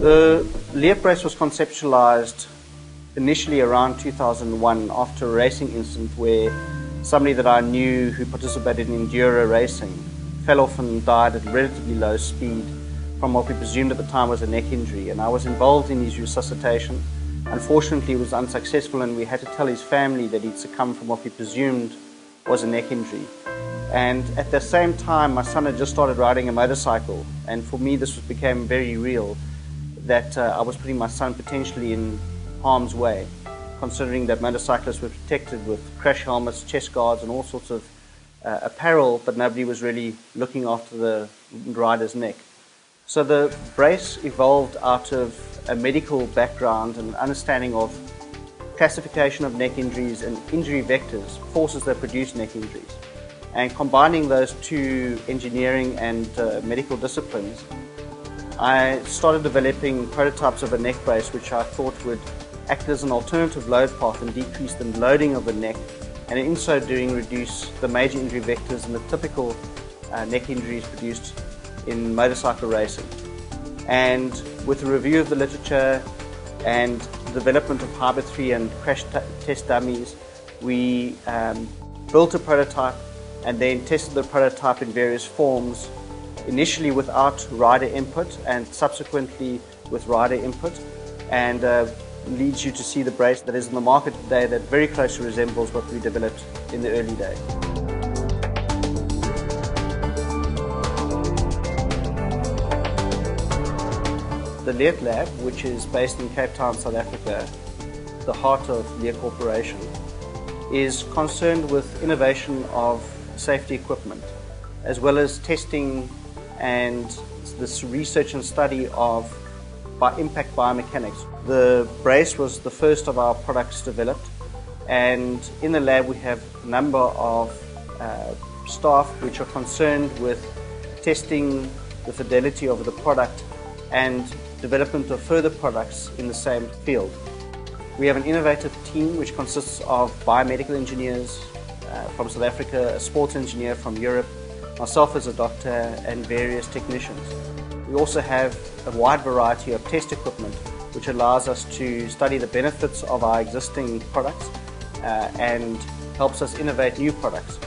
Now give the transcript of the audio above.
The Leatt Brace was conceptualized initially around 2001 after a racing incident where somebody that I knew who participated in enduro racing fell off and died at relatively low speed from what we presumed at the time was a neck injury, and I was involved in his resuscitation. Unfortunately, it was unsuccessful, and we had to tell his family that he'd succumbed from what we presumed was a neck injury. And at the same time, my son had just started riding a motorcycle, and for me this became very real, that I was putting my son potentially in harm's way, considering that motorcyclists were protected with crash helmets, chest guards and all sorts of apparel, but nobody was really looking after the rider's neck. So the brace evolved out of a medical background and understanding of classification of neck injuries and injury vectors, forces that produce neck injuries. And combining those two engineering and medical disciplines, I started developing prototypes of a neck brace which I thought would act as an alternative load path and decrease the loading of the neck, and in so doing reduce the major injury vectors and the typical neck injuries produced in motorcycle racing. And with a review of the literature and the development of Hybrid 3 and crash test dummies, we built a prototype and then tested the prototype in various forms, initially without rider input and subsequently with rider input, and leads you to see the brace that is in the market today that very closely resembles what we developed in the early days. The Leatt Lab, which is based in Cape Town, South Africa, the heart of Leatt Corporation, is concerned with innovation of safety equipment, as well as testing and this research and study of impact biomechanics. The brace was the first of our products developed, and in the lab we have a number of staff which are concerned with testing the fidelity of the product and development of further products in the same field. We have an innovative team which consists of biomedical engineers from South Africa, a sports engineer from Europe, myself as a doctor, and various technicians. We also have a wide variety of test equipment which allows us to study the benefits of our existing products and helps us innovate new products.